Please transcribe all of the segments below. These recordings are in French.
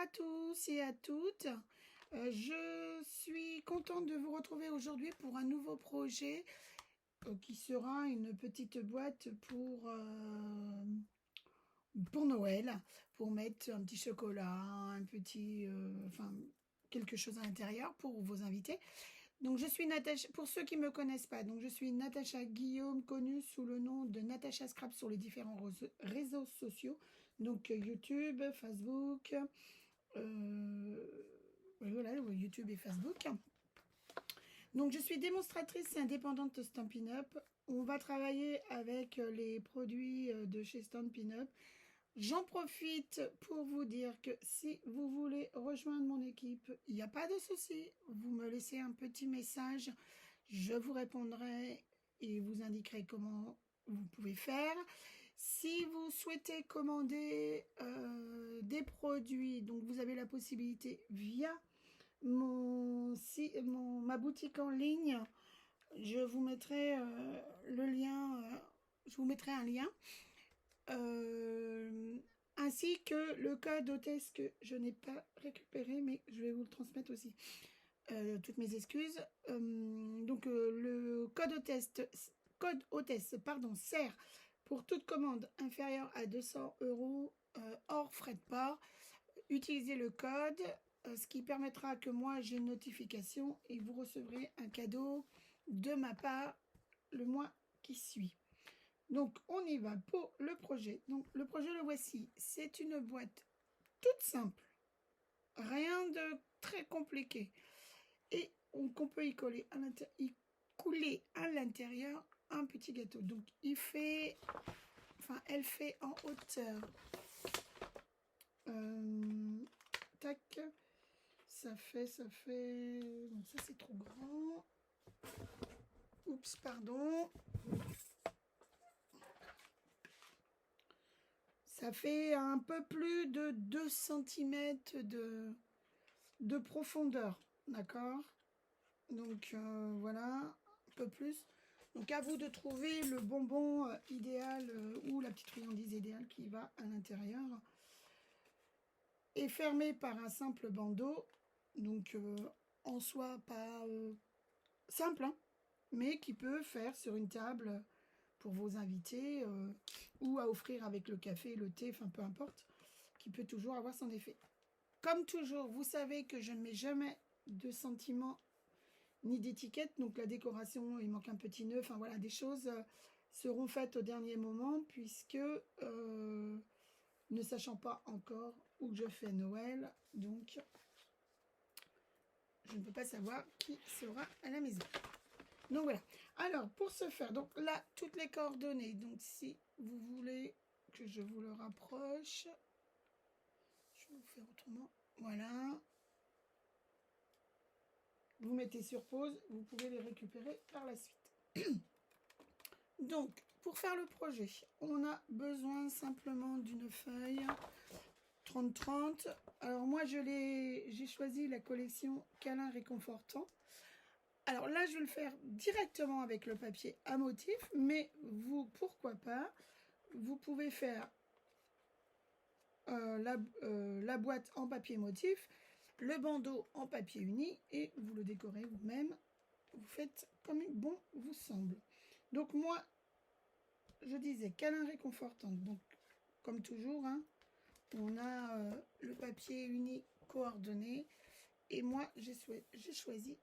à tous et à toutes. Je suis contente de vous retrouver aujourd'hui pour un nouveau projet qui sera une petite boîte pour Noël, pour mettre un petit chocolat, un petit, enfin, quelque chose à l'intérieur pour vos invités. Donc je suis Natacha, pour ceux qui ne me connaissent pas, donc je suis Natacha Guillaume, connue sous le nom de Natacha Scrap sur les différents réseaux sociaux, donc YouTube, Facebook, voilà, YouTube et Facebook. Donc je suis démonstratrice et indépendante de Stampin' Up. On va travailler avec les produits de chez Stampin' Up. J'en profite pour vous dire que si vous voulez rejoindre mon équipe, il n'y a pas de souci. Vous me laissez un petit message, je vous répondrai et vous indiquerai comment vous pouvez faire. Si vous souhaitez commander des produits, donc vous avez la possibilité via ma boutique en ligne. Je vous mettrai le lien, je vous mettrai un lien. Ainsi que le code hôtesse que je n'ai pas récupéré, mais je vais vous le transmettre aussi. Toutes mes excuses. Le code hôtesse sert pour toute commande inférieure à 200 € hors frais de port. Utilisez le code, ce qui permettra que moi j'ai une notification et vous recevrez un cadeau de ma part le mois qui suit. Donc, on y va pour le projet. Donc, le projet, le voici. C'est une boîte toute simple. Rien de très compliqué. Et qu'on peut y coller à l'intérieur un petit gâteau. Donc, elle fait en hauteur. Tac. Ça fait... Bon, ça, c'est trop grand. Oups, pardon. Ça fait un peu plus de 2 cm de profondeur, d'accord? Donc voilà, un peu plus. Donc à vous de trouver le bonbon idéal ou la petite friandise idéale qui va à l'intérieur. Et fermé par un simple bandeau, donc en soi pas simple, hein, mais qui peut faire sur une table pour vos invités ou à offrir avec le café, le thé, enfin peu importe, qui peut toujours avoir son effet. Comme toujours, vous savez que je ne mets jamais de sentiments ni d'étiquette, donc la décoration, il manque un petit nœud, enfin voilà, des choses seront faites au dernier moment puisque ne sachant pas encore où je fais Noël, donc je ne peux pas savoir qui sera à la maison. Donc voilà. Alors pour ce faire, donc là toutes les coordonnées. Donc si vous voulez que je vous le rapproche, je vais vous faire autrement. Voilà. Vous mettez sur pause. Vous pouvez les récupérer par la suite. Donc pour faire le projet, on a besoin simplement d'une feuille 30-30. Alors moi j'ai choisi la collection câlin réconfortant. Alors là, je vais le faire directement avec le papier à motif, mais vous, pourquoi pas, vous pouvez faire la boîte en papier motif, le bandeau en papier uni, et vous le décorez vous-même. Vous faites comme bon vous semble. Donc moi, je disais câlin réconfortant. Donc, comme toujours, hein, on a le papier uni coordonné, et moi, j'ai choisi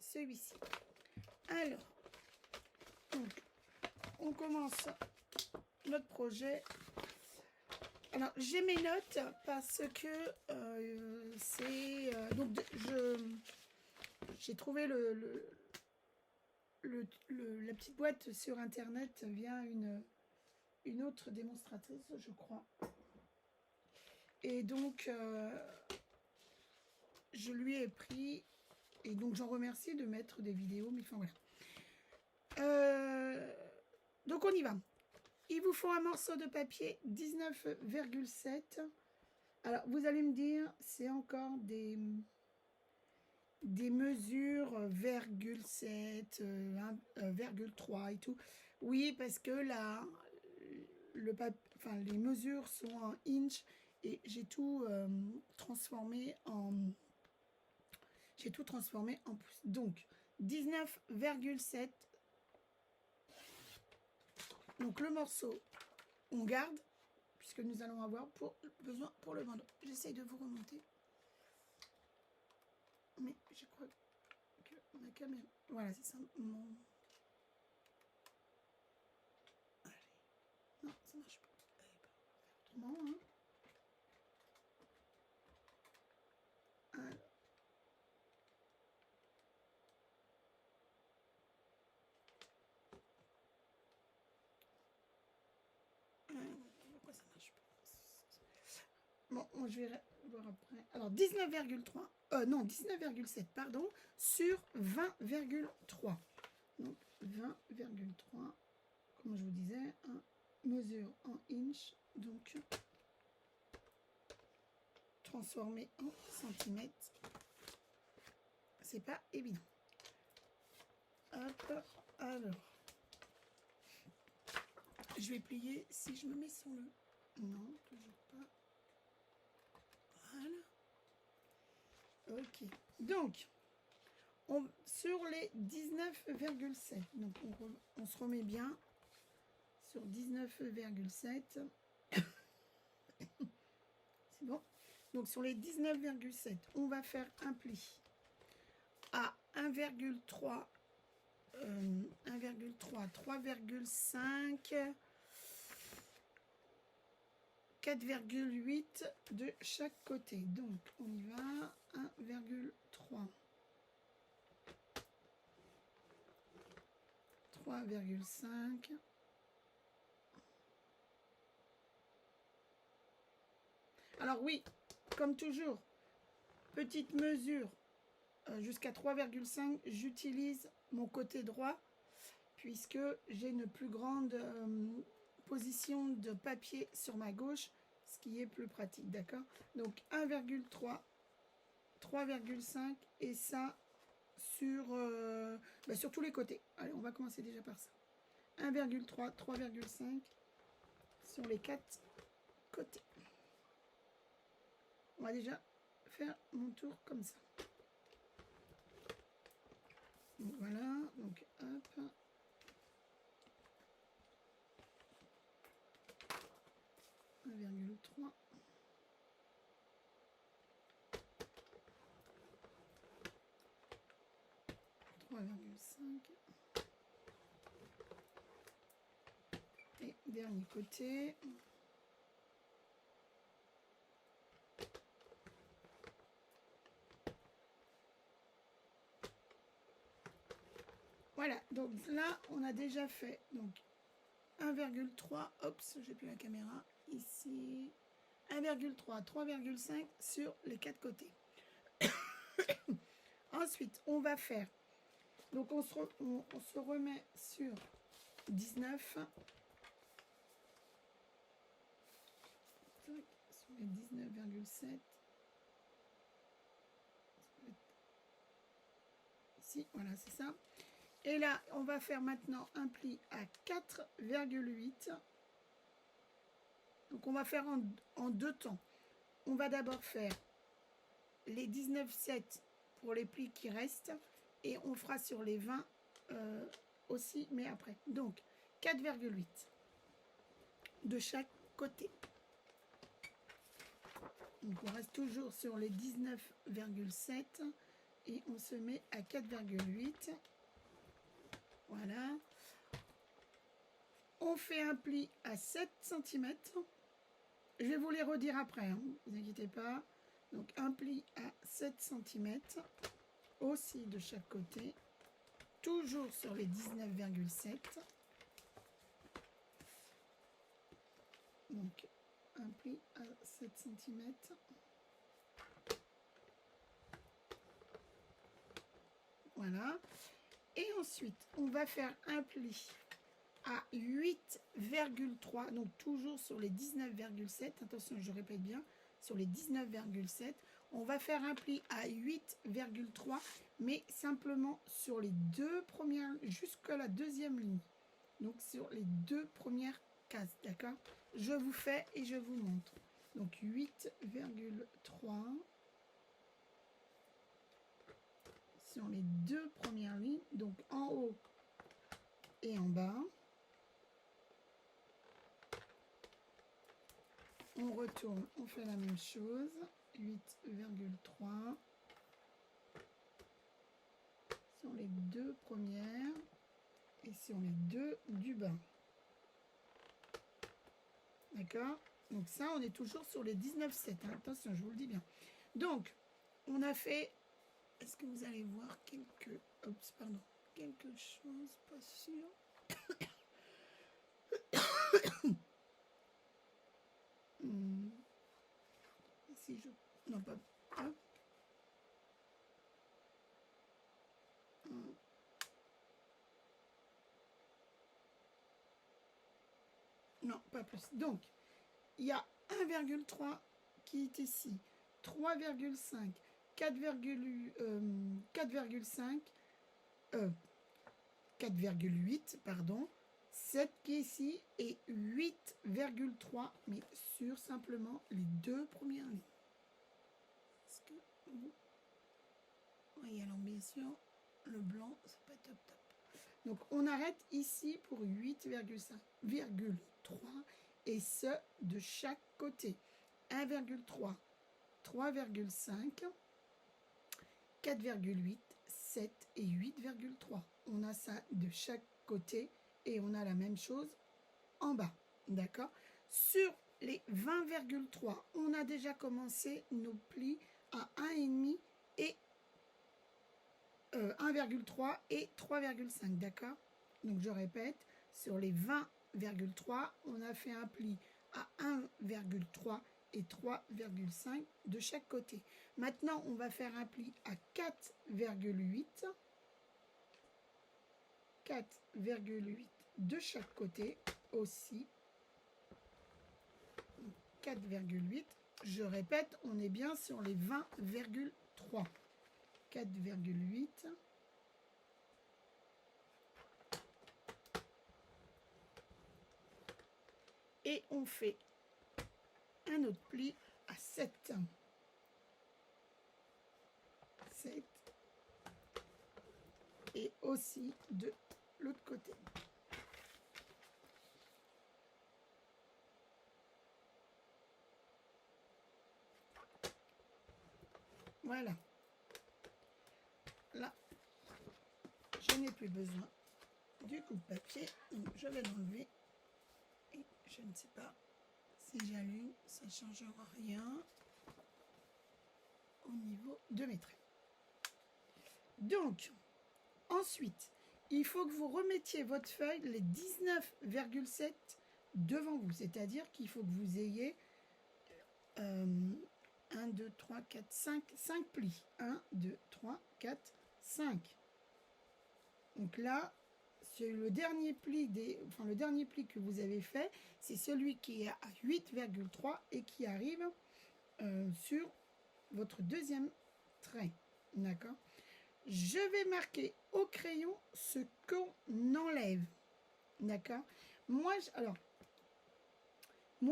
celui-ci. Alors, donc, on commence notre projet. Alors, j'ai mes notes parce que j'ai trouvé la petite boîte sur internet via une autre démonstratrice, je crois. Et donc, je lui ai pris, et donc j'en remercie de mettre des vidéos, mais enfin voilà. Donc on y va. Il vous faut un morceau de papier 19,7. Alors vous allez me dire, c'est encore des mesures 0,7, 1,3 et tout. Oui, parce que là, les mesures sont en inch et j'ai tout transformé en pouces. Donc 19,7. Donc le morceau, on garde, puisque nous allons avoir besoin pour le vendre. J'essaye de vous remonter. Mais je crois que ma caméra... Voilà, c'est ça. Allez. Non, ça marche pas. Autrement, hein. Alors. Pourquoi ça marche pas? Bon, je vais voir après. Alors, 19,3. Non, 19,7, pardon, sur 20,3. Donc, 20,3, comme je vous disais, mesure en inch, donc transformé en centimètres. C'est pas évident. Hop, alors. Je vais plier si je me mets sur le... Non, toujours pas. Voilà. Ok. Donc, sur les 19,7. Donc, on se remet bien sur 19,7. C'est bon. Donc, sur les 19,7, on va faire un pli à 1,3, 3,5, 4,8 de chaque côté. Donc, on y va. 1,3. 3,5. Alors oui, comme toujours, petite mesure jusqu'à 3,5, j'utilise mon côté droit puisque j'ai une plus grande position de papier sur ma gauche, ce qui est plus pratique, d'accord? Donc 1,3, 3,5 et ça sur tous les côtés. Allez, on va commencer déjà par ça. 1,3, 3,5 sur les 4 côtés. On va déjà faire mon tour comme ça. Donc voilà, donc hop. 1,3. 3,5. Et dernier côté. Voilà, donc là, on a déjà fait donc 1,3, hop, j'ai plus la caméra, ici, 1,3, 3,5 sur les 4 côtés. Ensuite, on va faire, donc on se remet sur 19, sur les 19,7, ici, voilà, c'est ça. Et là, on va faire maintenant un pli à 4,8. Donc, on va faire en deux temps. On va d'abord faire les 19,7 pour les plis qui restent. Et on fera sur les 20 aussi, mais après. Donc, 4,8 de chaque côté. Donc, on reste toujours sur les 19,7 et on se met à 4,8. Voilà. On fait un pli à 7 cm. Je vais vous les redire après, hein, ne vous inquiétez pas. Donc un pli à 7 cm aussi de chaque côté. Toujours sur les 19,7. Donc un pli à 7 cm. Voilà. Et ensuite, on va faire un pli à 8,3, donc toujours sur les 19,7, attention, je répète bien, sur les 19,7, on va faire un pli à 8,3, mais simplement sur les deux premières, jusqu'à la deuxième ligne, donc sur les deux premières cases, d'accord? Je vous fais et je vous montre. Donc 8,3 sur les deux premières lignes, donc en haut et en bas. On retourne, on fait la même chose, 8,3 sur les deux premières et sur les deux du bas. D'accord? Donc ça, on est toujours sur les 19,7. Hein. Attention, je vous le dis bien. Donc, on a fait... Est-ce que vous allez voir quelque... Oups, pardon. Quelque chose, pas sûr. Si je... Non, pas... Hop. Non, pas plus. Donc, il y a 1,3 qui est ici, 3,5, 4,5, 4,8, pardon, 7 qui est ici et 8,3, mais sur simplement les deux premières lignes. Est-ce que vous voyez, alors bien sûr, le blanc, c'est pas top top. Donc, on arrête ici pour 8,3 et ce, de chaque côté. 1,3, 3,5, 4,8, 7 et 8,3. On a ça de chaque côté et on a la même chose en bas. D'accord? Sur les 20,3, on a déjà commencé nos plis à 1,5 et 1,3 et 3,5, d'accord? Donc je répète, sur les 20,3, on a fait un pli à 1,3 et 3,5 de chaque côté. Maintenant, on va faire un pli à 4,8, 4,8 de chaque côté aussi. 4,8. Je répète, on est bien sur les 20,3. 4,8. Et on fait un autre pli à 7. 7. Et aussi de l'autre côté. Voilà. Là, je n'ai plus besoin du coup de papier. Donc, je vais l'enlever. Et je ne sais pas si j'allume, ça ne changera rien au niveau de mes traits. Donc, ensuite, il faut que vous remettiez votre feuille, les 19,7 devant vous. C'est-à-dire qu'il faut que vous ayez 1, 2, 3, 4, 5 plis. 1, 2, 3, 4, 5. Donc là, c'est le dernier pli le dernier pli que vous avez fait, c'est celui qui est à 8,3 et qui arrive sur votre deuxième trait. D'accord? Je vais marquer au crayon ce qu'on enlève. D'accord? Moi,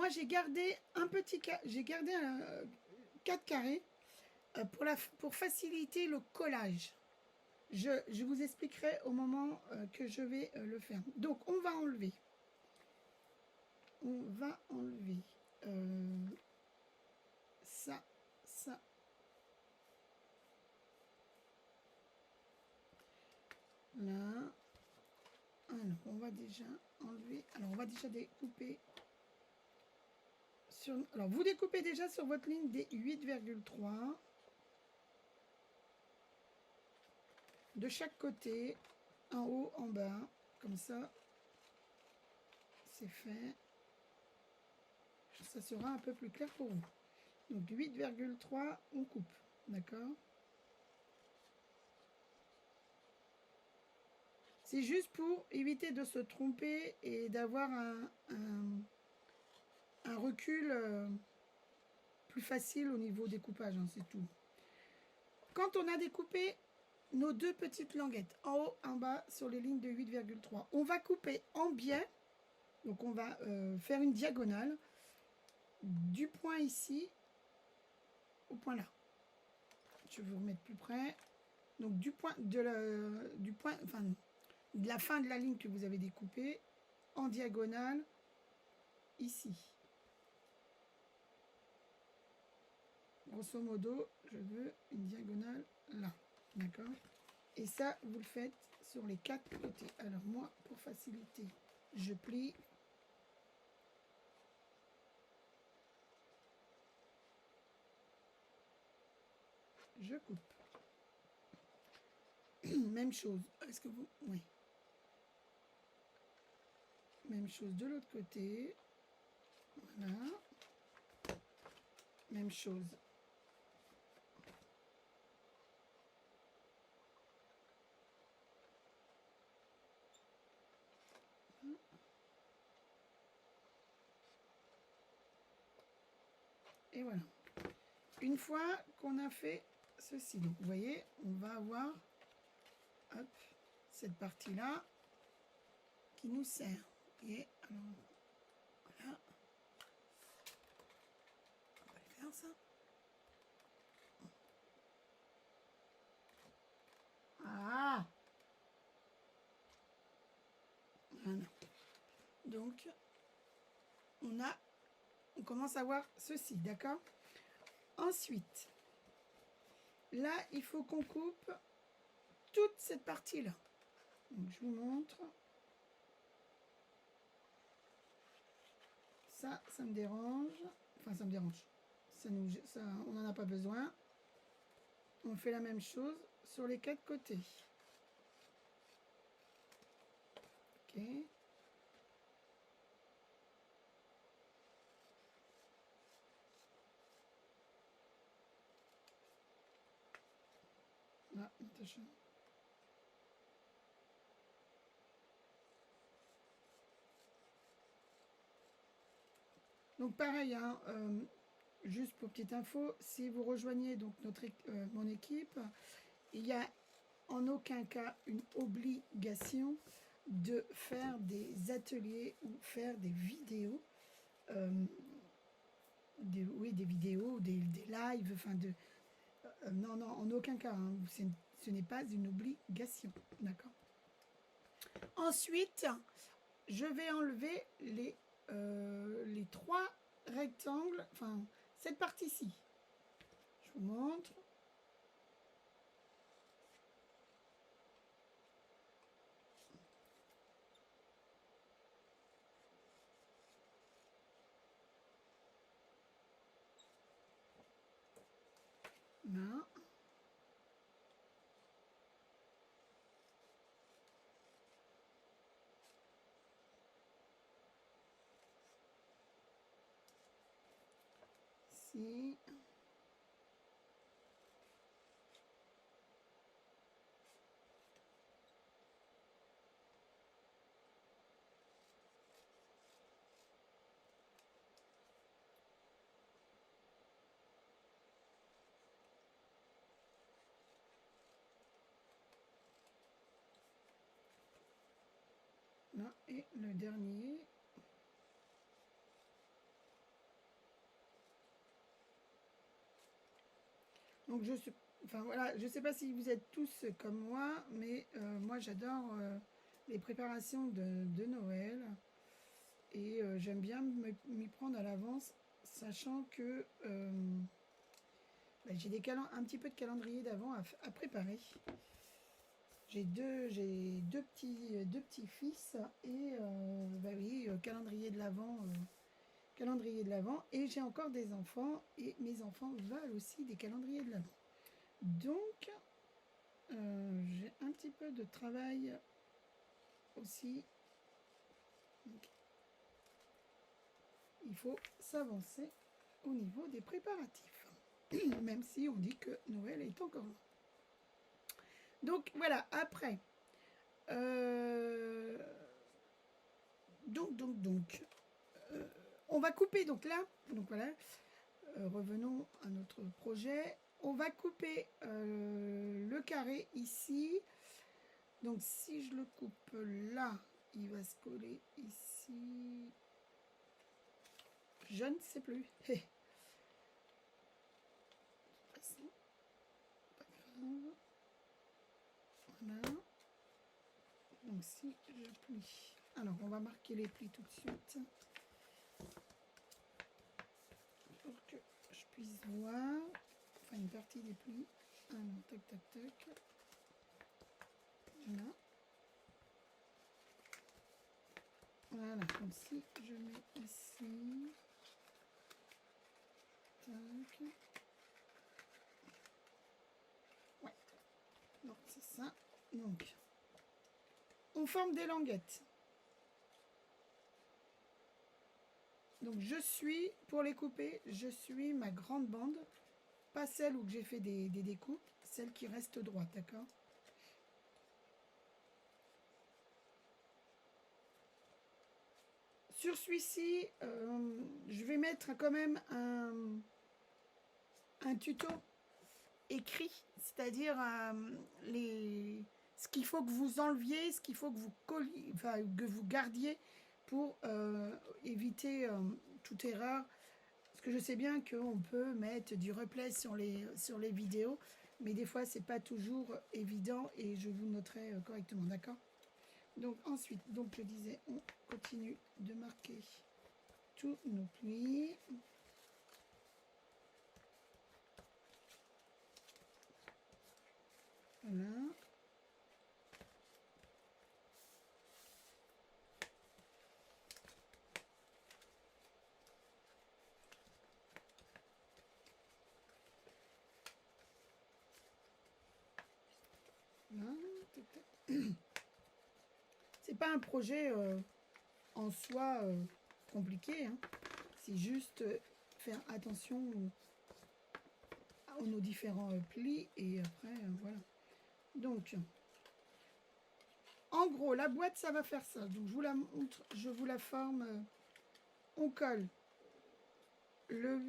j'ai gardé un petit j'ai gardé un 4 carrés pour faciliter le collage. Je vous expliquerai au moment que je vais le faire. Donc, on va enlever. Ça. Là. Alors, on va déjà enlever. Alors, on va déjà découper. Alors, vous découpez déjà sur votre ligne des 8,3. De chaque côté, en haut, en bas, comme ça, c'est fait. Ça sera un peu plus clair pour vous. Donc 8,3, on coupe, d'accord? C'est juste pour éviter de se tromper et d'avoir un recul plus facile au niveau découpage, hein, c'est tout. Quand on a découpé nos deux petites languettes, en haut, en bas, sur les lignes de 8,3, on va couper en biais. Donc, on va faire une diagonale. du point ici au point là. Je vais vous remettre plus près. Donc du point de la fin de la ligne que vous avez découpée en diagonale ici. Grosso modo, je veux une diagonale là. D'accord? Et ça, vous le faites sur les 4 côtés. Alors moi, pour faciliter, je plie. Je coupe. Même chose. Est-ce que vous... Oui. Même chose de l'autre côté. Voilà. Même chose. Et voilà. Une fois qu'on a fait ceci, donc vous voyez, on va avoir hop, cette partie-là qui nous sert. Et alors, voilà. On va le faire ça. Ah! Voilà. Donc, on commence à voir ceci, d'accord? Ensuite, là, il faut qu'on coupe toute cette partie-là. Donc, je vous montre. Ça me dérange. Enfin, ça me dérange. On n'en a pas besoin. On fait la même chose sur les 4 côtés. Ok. Ah, attention. Donc pareil, hein, juste pour petite info, si vous rejoignez donc mon équipe, il n'y a en aucun cas une obligation de faire des ateliers ou faire des vidéos, des vidéos, des lives, enfin non, non, en aucun cas, hein, ce n'est pas une obligation, d'accord. Ensuite, je vais enlever les 3 rectangles, enfin cette partie-ci. Je vous montre. Là. Ici. Là, et le dernier. Donc je sais pas si vous êtes tous comme moi, mais moi j'adore les préparations de Noël et j'aime bien m'y prendre à l'avance, sachant que j'ai un petit peu de calendrier d'avant à préparer. J'ai deux petits fils et calendrier de l'avant. Calendrier de l'Avent, et j'ai encore des enfants et mes enfants veulent aussi des calendriers de l'Avent. Donc j'ai un petit peu de travail aussi. Donc, il faut s'avancer au niveau des préparatifs, même si on dit que Noël est encore loin. Donc voilà, après on va couper donc là, donc voilà, revenons à notre projet. On va couper le carré ici. Donc si je le coupe là, il va se coller ici. Je ne sais plus. Hé. Pas grave. Voilà. Donc si je plie. Alors on va marquer les plis tout de suite. Pour que je puisse voir. Enfin une partie des plis. Alors tac tac tac. Voilà. Voilà, donc si je mets ici, tac, ouais, donc c'est ça, donc, on forme des languettes. Donc je suis, pour les couper, je suis ma grande bande, pas celle où j'ai fait des découpes, celle qui reste droite, d'accord? Sur celui-ci, je vais mettre quand même un tuto écrit, c'est-à-dire ce qu'il faut que vous enleviez, ce qu'il faut que vous colliez, enfin, que vous gardiez pour éviter toute erreur. Parce que je sais bien qu'on peut mettre du replay sur les vidéos, mais des fois c'est pas toujours évident et je vous noterai correctement, d'accord? Donc ensuite, donc je disais, on continue de marquer tous nos plis. Voilà. Voilà. C'est pas un projet en soi compliqué, hein. C'est juste faire attention à nos différents plis et après voilà. Donc en gros la boîte ça va faire ça. Donc je vous la montre, je vous la forme. On colle le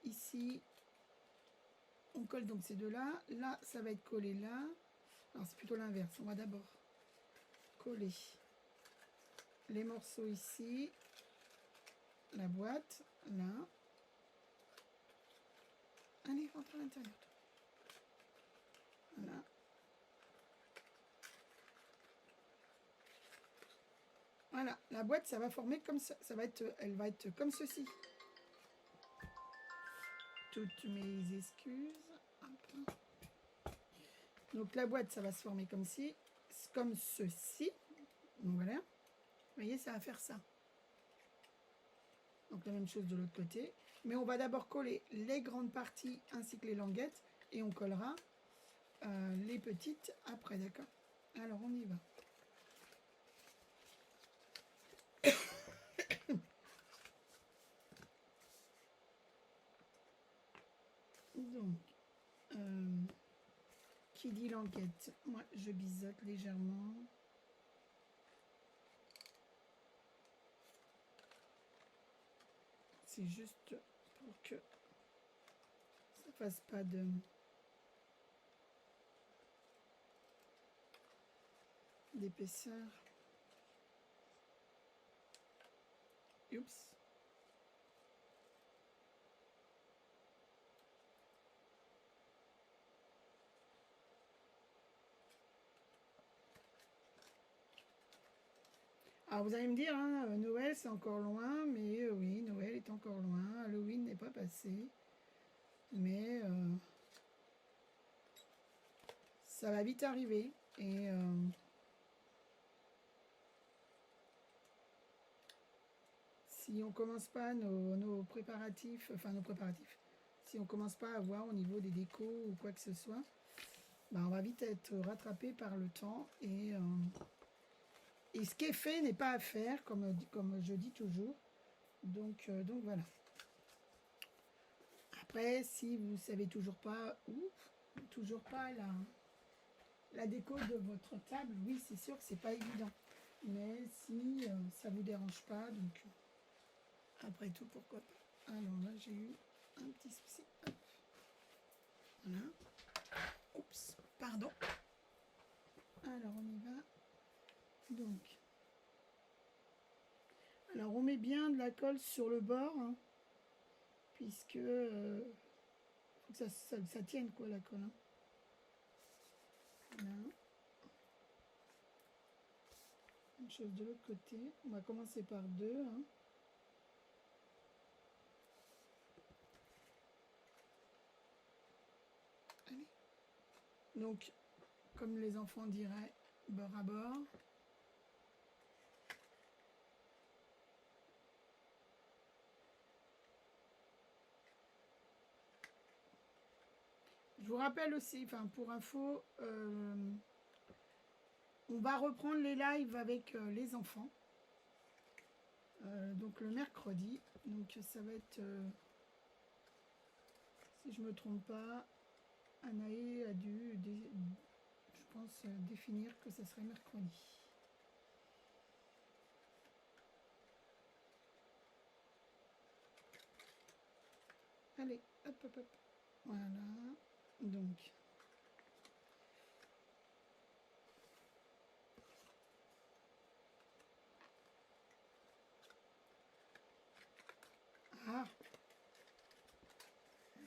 ici, on colle donc ces deux là. Là ça va être collé là. Alors c'est plutôt l'inverse. On va d'abord coller les morceaux ici, la boîte là. Allez, rentre à l'intérieur. Voilà. Voilà, la boîte, ça va former comme ça. Elle va être comme ceci. Toutes mes excuses. Donc la boîte, ça va se former comme ceci. Donc voilà. Vous voyez, ça va faire ça. Donc la même chose de l'autre côté. Mais on va d'abord coller les grandes parties ainsi que les languettes. Et on collera les petites après, d'accord? Alors on y va. Donc, qui dit languette, moi je biseaute légèrement. C'est juste pour que ça fasse pas d'épaisseur. Oups. Alors vous allez me dire, hein, Noël c'est encore loin, mais oui, Noël est encore loin, Halloween n'est pas passé, mais ça va vite arriver et si on commence pas nos préparatifs, si on commence pas à voir au niveau des décos ou quoi que ce soit, bah, on va vite être rattrapé par le temps et ce qui est fait n'est pas à faire, comme je dis toujours. Donc voilà. Après, si vous ne savez toujours pas la déco de votre table, oui, c'est sûr que c'est pas évident. Mais si ça vous dérange pas, donc après tout, pourquoi pas. Alors là, j'ai eu un petit souci. Hop. Voilà. Oups, pardon. Alors on y va. Donc, alors on met bien de la colle sur le bord, hein. puisque faut que ça tienne quoi la colle. Hein. Voilà. Même chose de l'autre côté. On va commencer par 2. Hein. Allez. Donc, comme les enfants diraient, bord à bord. Je vous rappelle aussi, enfin pour info, on va reprendre les lives avec les enfants. Donc le mercredi. Donc ça va être, si je me trompe pas, Anaé a dû, je pense, définir que ça serait mercredi. Allez, hop, hop, hop. Voilà. Donc. Ah.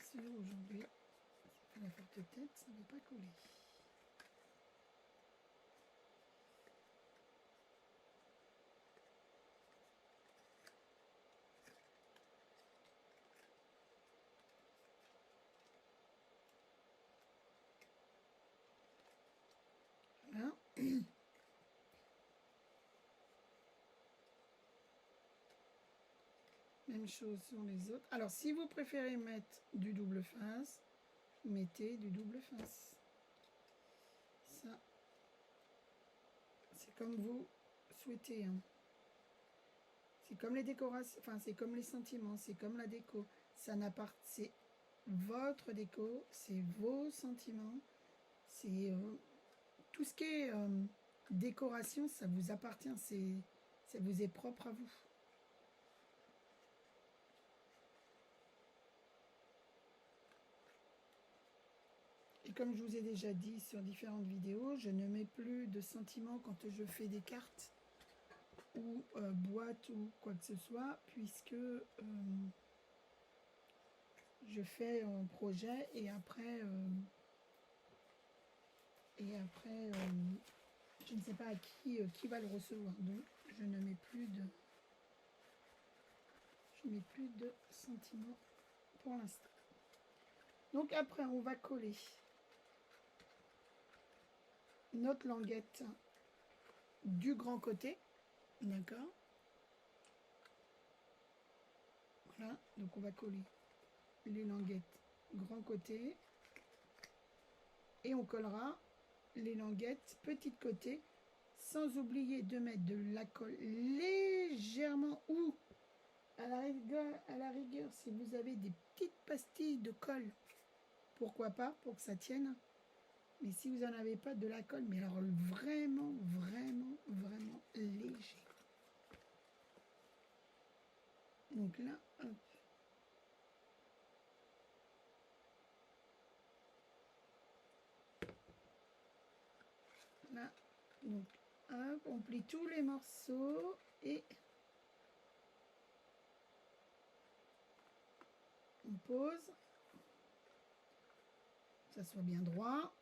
C'est aujourd'hui. La forte tête, ça ne veut pas coller. Voilà. Même chose sur les autres. Alors, si vous préférez mettre du double face, mettez du double face. Ça, c'est comme vous souhaitez. Hein. C'est comme les décorations, enfin, c'est comme les sentiments, c'est comme la déco. Ça n'appartient, c'est votre déco, c'est vos sentiments, c'est tout ce qui est décoration, ça vous appartient, ça vous est propre à vous. Et comme je vous ai déjà dit sur différentes vidéos, je ne mets plus de sentiments quand je fais des cartes ou boîtes ou quoi que ce soit, puisque je fais un projet et après je ne sais pas à qui va le recevoir. Donc je ne mets plus de sentiments pour l'instant. Donc après on va coller notre languette du grand côté, d'accord. Voilà, donc on va coller les languettes grand côté et on collera les languettes petit côté, sans oublier de mettre de la colle légèrement ou à la rigueur si vous avez des petites pastilles de colle, pourquoi pas, pour que ça tienne. Mais si vous n'en avez pas, de la colle, mais alors vraiment, vraiment, vraiment léger. Donc là, hop. Là, donc hop, on plie tous les morceaux et on pose. Ça soit bien droit.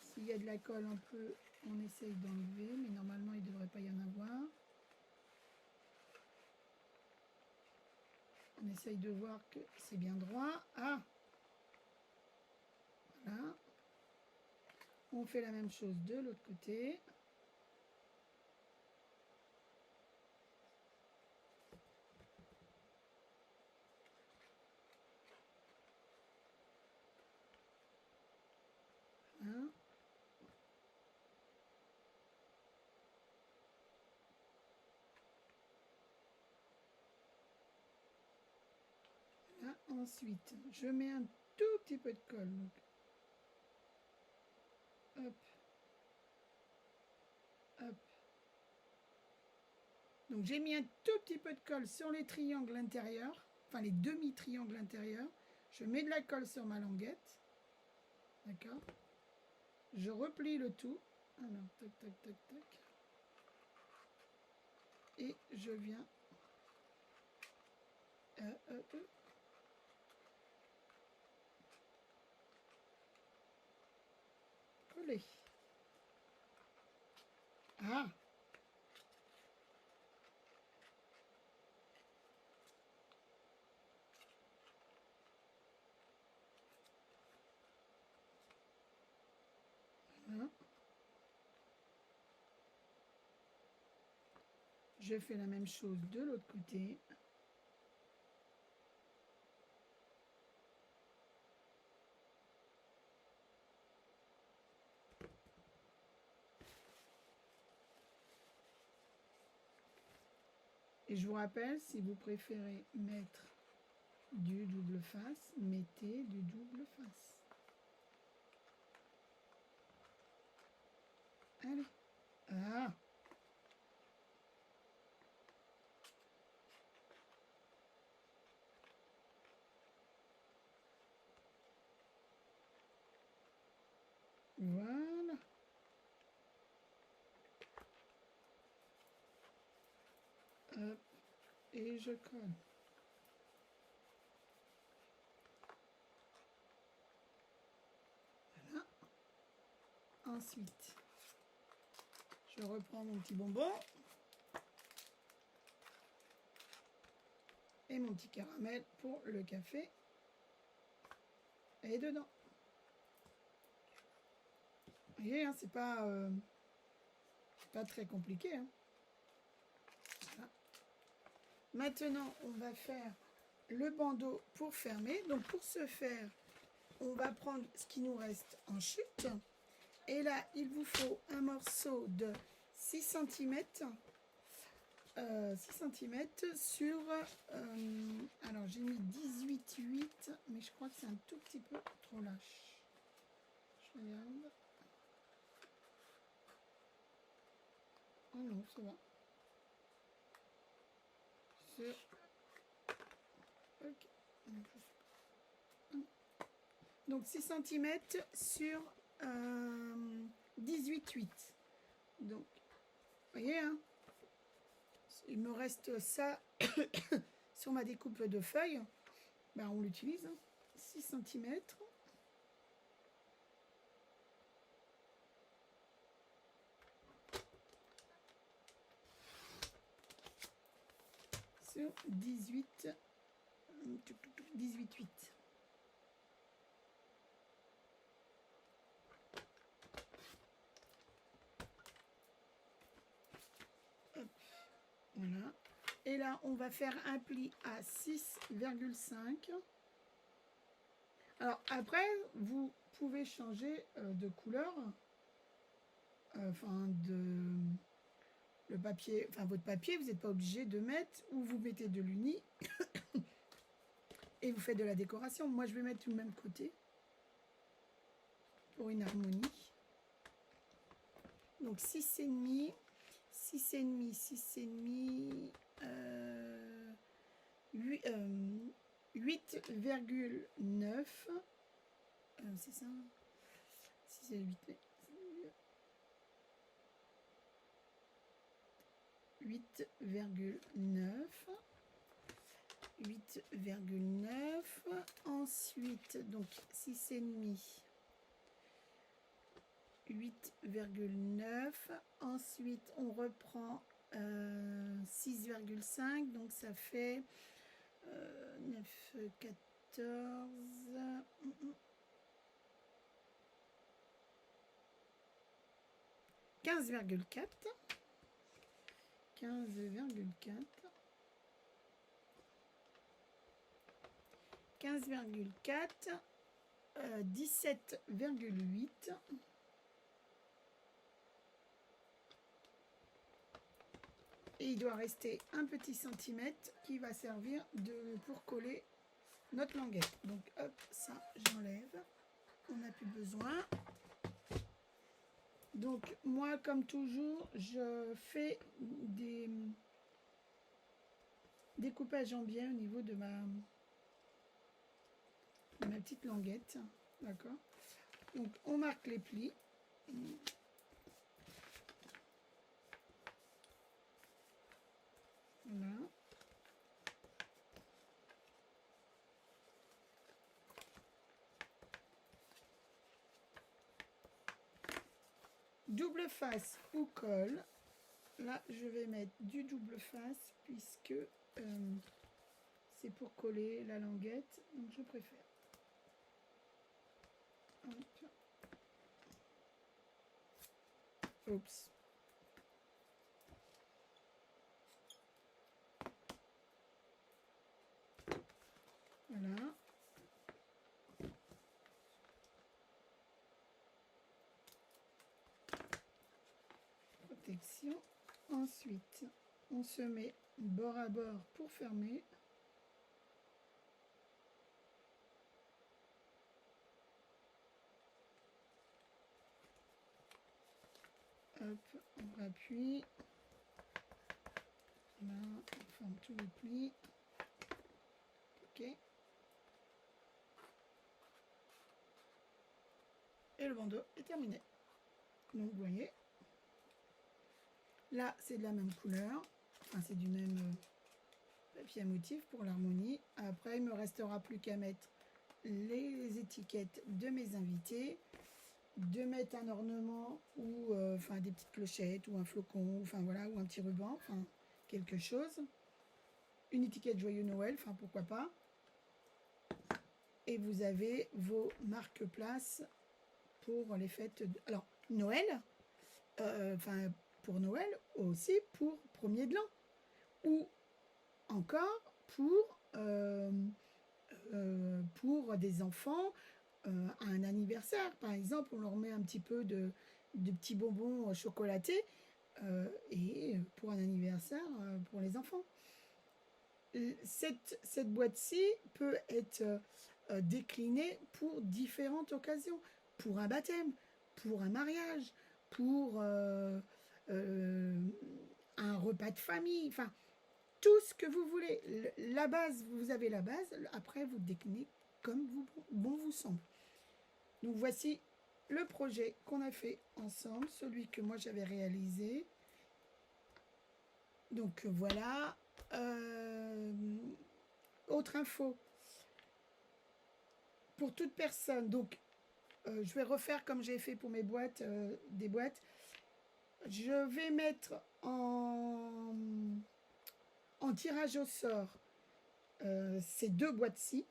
S'il y a de la colle un peu, on essaye d'enlever, mais normalement il ne devrait pas y en avoir. On essaye de voir que c'est bien droit. Ah, voilà. On fait la même chose de l'autre côté. Voilà. Voilà. Ensuite, je mets un tout petit peu de colle. Donc. Hop. Hop. Donc j'ai mis un tout petit peu de colle sur les triangles intérieurs, enfin les demi-triangles intérieurs. Je mets de la colle sur ma languette. D'accord. Je replie le tout. Alors, tac, tac, tac, tac. Et je viens désolée. Ah. Voilà. Je fais la même chose de l'autre côté. Et je vous rappelle, si vous préférez mettre du double face, mettez du double face. Allez. Ah. Voilà. Hop. Et je colle. Voilà. Ensuite, je reprends mon petit bonbon. Et mon petit caramel pour le café. Et dedans. Vous voyez, hein, c'est pas très compliqué. Hein. Voilà. Maintenant, on va faire le bandeau pour fermer. Donc, pour ce faire, on va prendre ce qui nous reste en chute. Et là, il vous faut un morceau de 6 cm. 6 cm sur... alors, j'ai mis 18,8, mais je crois que c'est un tout petit peu trop lâche. Je regarde. Oh non, ça va. Ok. Donc 6 cm sur 18,8. Donc, vous voyez, hein, il me reste ça sur ma découpe de feuilles. Ben, on l'utilise. Hein. 6 cm. Sur 18,8. Voilà. Et là, on va faire un pli à 6,5. Alors, après, vous pouvez changer de couleur. Enfin, le papier, enfin, votre papier, vous n'êtes pas obligé de mettre, ou vous mettez de l'uni. Et vous faites de la décoration. Moi, je vais mettre du même côté. Pour une harmonie. Donc, 6,5. 6,5, 6,5, 8,9. C'est ça 6 et 8. 8,9. 8,9. Ensuite, donc 6,5. 8,9. Ensuite, on reprend 6,5. Donc, ça fait 9, 14. 15,4. 15,4. 15,4. 17,8. Et il doit rester un petit centimètre qui va servir pour coller notre languette. Donc hop, ça j'enlève. On n'a plus besoin. Donc moi, comme toujours, je fais des découpages en biais au niveau de ma petite languette. D'accord. Donc on marque les plis. Voilà. double face ou colle. Là, je vais mettre du double face puisque c'est pour coller la languette. Donc, je préfère. Hop. Oups. Voilà. Protection. Ensuite, on se met bord à bord pour fermer. Hop, on appuie. Là, on ferme tous les plis. Ok. Et le bandeau est terminé. Donc, vous voyez. Là, c'est de la même couleur. Enfin, c'est du même papier à motif pour l'harmonie. Après, il me restera plus qu'à mettre les étiquettes de mes invités, de mettre un ornement ou enfin des petites clochettes ou un flocon, enfin voilà, ou un petit ruban, enfin quelque chose. Une étiquette joyeux Noël, enfin pourquoi pas. Et vous avez vos marque-places pour les fêtes. Alors Noël, enfin pour Noël aussi pour premier de l'an ou encore pour des enfants à un anniversaire. Par exemple, on leur met un petit peu de petits bonbons chocolatés et pour un anniversaire pour les enfants. Cette boîte-ci peut être déclinée pour différentes occasions. Pour un baptême, pour un mariage, pour un repas de famille, enfin, tout ce que vous voulez. La base, vous avez la base, après vous déclinez comme bon vous semble. Donc voici le projet qu'on a fait ensemble, celui que moi j'avais réalisé. Donc voilà. Autre info. Pour toute personne, donc je vais refaire comme j'ai fait pour mes boîtes, des boîtes. Je vais mettre en tirage au sort ces deux boîtes-ci.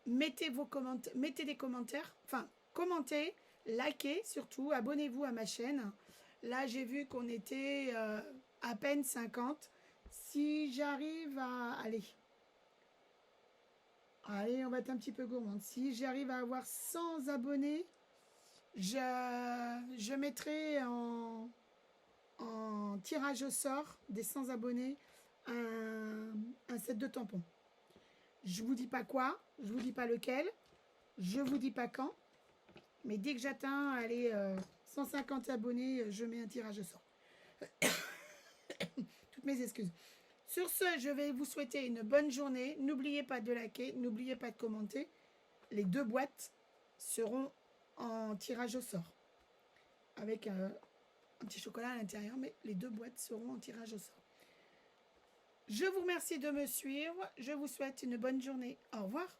Mettez des commentaires, enfin commentez, likez surtout, abonnez-vous à ma chaîne. Là j'ai vu qu'on était à peine 50. Si j'arrive à allez, on va être un petit peu gourmande. Si j'arrive à avoir 100 abonnés, je mettrai en tirage au sort des 100 abonnés un set de tampons. Je vous dis pas quoi, je vous dis pas lequel, je vous dis pas quand, mais dès que j'atteins 150 abonnés, je mets un tirage au sort. Toutes mes excuses. Sur ce, je vais vous souhaiter une bonne journée. N'oubliez pas de liker, n'oubliez pas de commenter. Les deux boîtes seront en tirage au sort. Avec un petit chocolat à l'intérieur, mais les deux boîtes seront en tirage au sort. Je vous remercie de me suivre. Je vous souhaite une bonne journée. Au revoir.